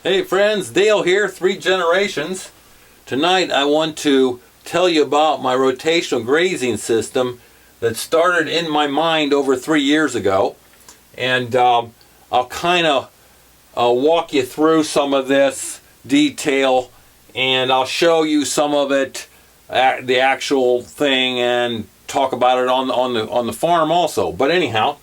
Hey friends, Dale here, 3 Generations. Tonight I want to tell you about my rotational grazing system that started in my mind over 3 years ago. And I'll kind of walk you through some of this detail, and I'll show you some of it, the actual thing, and talk about it on the farm also. But anyhow,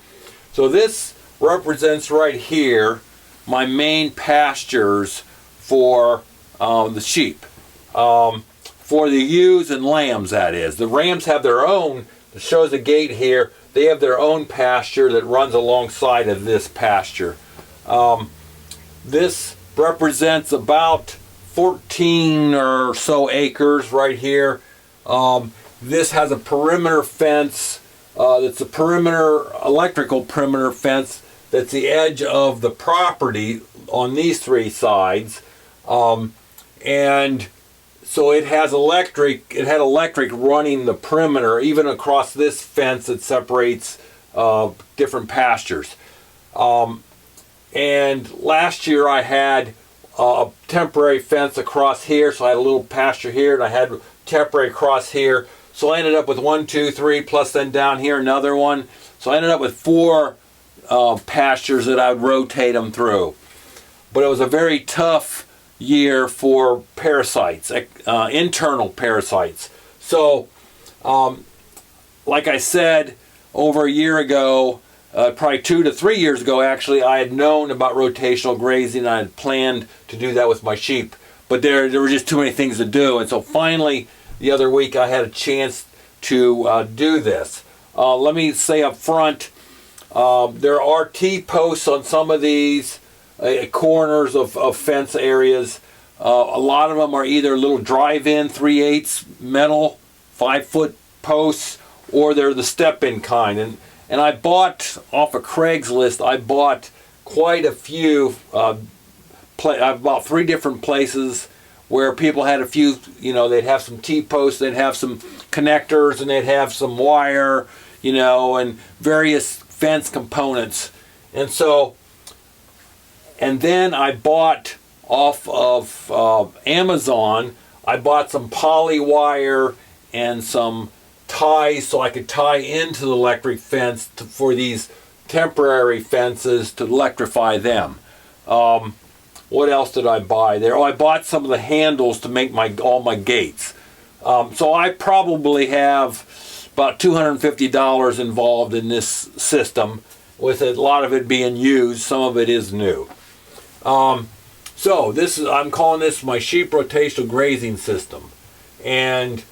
so this represents right here my main pastures for the sheep, for the ewes and lambs, that is. The rams have their own, it shows a gate here, they have their own pasture that runs alongside of this pasture. This represents about 14 or so acres right here. This has a perimeter fence, that's a perimeter, electrical perimeter fence, that's the edge of the property on these 3 sides. And so it has electric, it had electric running the perimeter, even across this fence that separates different pastures. And last year I had a temporary fence across here, so I had a little pasture here, and I had temporary across here. So I ended up with 1, 2, 3, plus then down here another one. So I ended up with 4 pastures that I would rotate them through. But it was a very tough year for parasites, internal parasites. So, like I said, over a year ago, probably 2 to 3 years ago actually, I had known about rotational grazing. I had planned to do that with my sheep, but there were just too many things to do. And so finally, the other week, I had a chance to do this. Let me say up front, there are T-posts on some of these corners of fence areas. A lot of them are either little drive-in 3/8 metal 5-foot posts, or they're the step-in kind. And I bought off of Craigslist, I bought quite a few, I bought 3 different places where people had a few, you know, they'd have some T-posts, they'd have some connectors, and they'd have some wire, you know, and various fence components. And so, and then I bought off of Amazon, I bought some poly wire and some ties so I could tie into the electric fence for these temporary fences to electrify them. What else did I buy there? Oh, I bought some of the handles to make all my gates. So I probably have about $250 involved in this system, with a lot of it being used. Some of it is new. So this is, I'm calling this my sheep rotational grazing system. And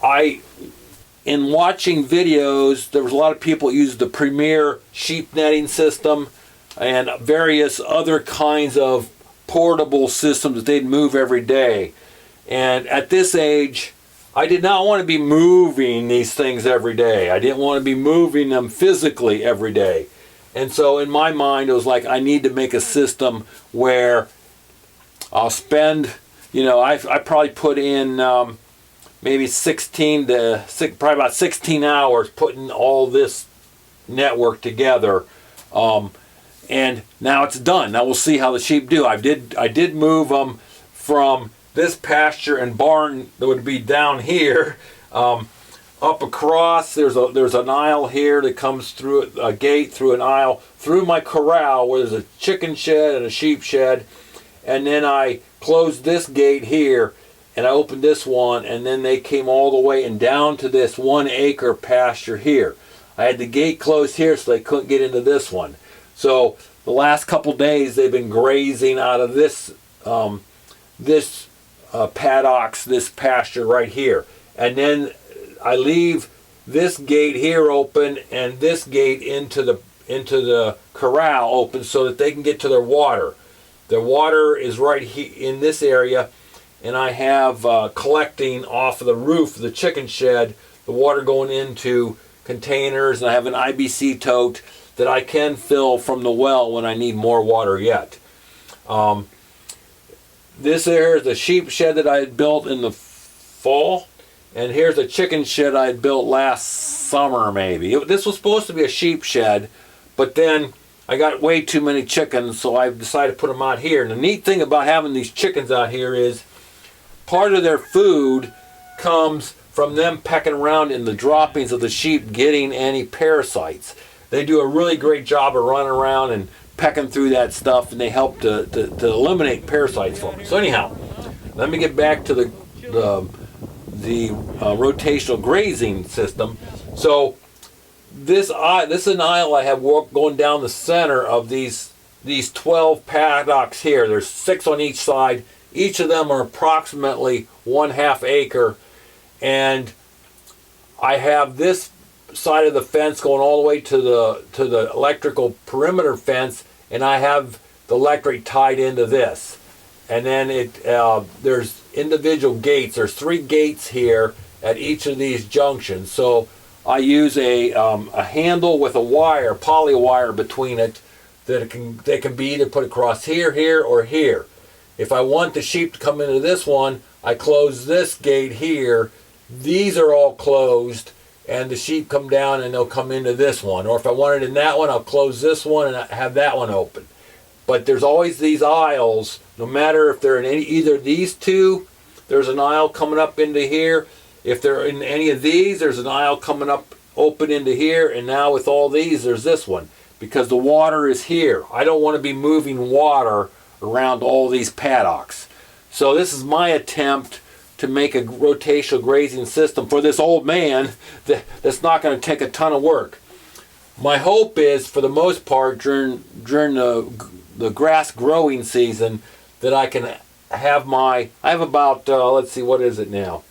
in watching videos, there was a lot of people use the Premier sheep netting system and various other kinds of portable systems that they'd move every day. And at this age, I did not want to be moving these things every day. I didn't want to be moving them physically every day. And so in my mind, it was like, I need to make a system where I'll spend, you know, I probably put in maybe probably about 16 hours putting all this network together. And now it's done. Now we'll see how the sheep do. I did move them from this pasture and barn that would be down here up across. There's an aisle here that comes through a gate, through an aisle, through my corral where there's a chicken shed and a sheep shed. And then I closed this gate here, and I opened this one, and then they came all the way and down to this 1 acre pasture here. I had the gate closed here so they couldn't get into this one. So the last couple days they've been grazing out of this paddocks, this pasture right here. And then I leave this gate here open and this gate into the corral open so that they can get to their water. The water is right here in this area, and I have collecting off of the roof of the chicken shed, the water going into containers, and I have an IBC tote that I can fill from the well when I need more water yet. This here is the sheep shed that I had built in the fall, and here's a chicken shed I had built last summer maybe. This was supposed to be a sheep shed, but then I got way too many chickens, so I decided to put them out here. And the neat thing about having these chickens out here is part of their food comes from them pecking around in the droppings of the sheep, getting any parasites. They do a really great job of running around and pecking through that stuff, and they help to eliminate parasites for me. So anyhow, let me get back to the rotational grazing system. So this is an aisle I have going down the center of these 12 paddocks here. There's 6 on each side. Each of them are approximately 1/2 acre, and I have this side of the fence going all the way to the electrical perimeter fence, and I have the electric tied into this. And then there's individual gates. There's 3 gates here at each of these junctions. So I use a handle with a wire, poly wire between it, that they can be either put across here, here, or here. If I want the sheep to come into this one, I close this gate here. These are all closed, and the sheep come down and they'll come into this one. Or if I want it in that one, I'll close this one and have that one open. But there's always these aisles, no matter if they're in either these two, there's an aisle coming up into here. If they're in any of these, there's an aisle coming up open into here. And now with all these, there's this one, because the water is here. I don't want to be moving water around all these paddocks. So this is my attempt to make a rotational grazing system for this old man that's not going to take a ton of work. My hope is, for the most part, during the grass growing season, that I can have I have about, let's see, what is it now?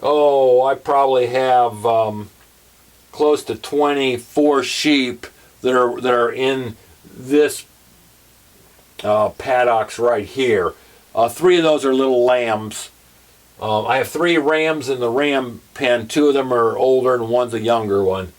Oh, I probably have close to 24 sheep that are in this paddocks right here. 3 of those are little lambs. I have 3 rams in the ram pen. 2 of them are older and one's a younger one.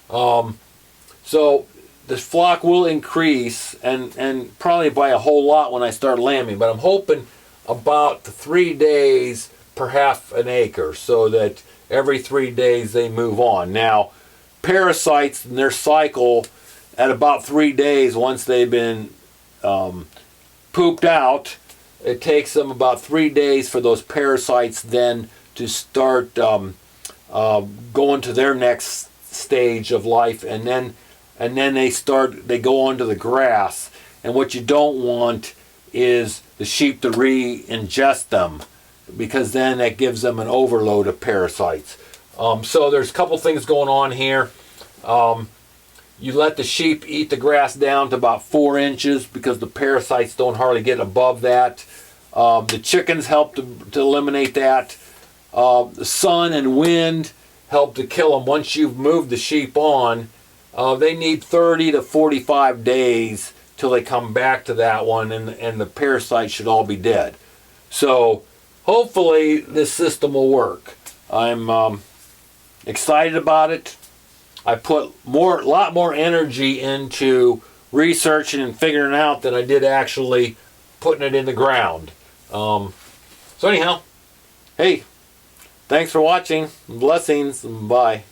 So this flock will increase, and probably by a whole lot when I start lambing. But I'm hoping about 3 days per half an acre, so that every 3 days they move on. Now, parasites in their cycle, at about 3 days, once they've been pooped out, it takes them about 3 days for those parasites then to start going to their next stage of life, and then they go onto the grass. And what you don't want is the sheep to re-ingest them, because then that gives them an overload of parasites. So there's a couple things going on here. You let the sheep eat the grass down to about 4 inches, because the parasites don't hardly get above that. The chickens help to eliminate that. The sun and wind help to kill them. Once you've moved the sheep on, they need 30 to 45 days till they come back to that one, and the parasites should all be dead. So hopefully this system will work. I'm excited about it. I put a lot more energy into researching and figuring out than I did actually putting it in the ground. So anyhow, hey, thanks for watching. Blessings. Bye.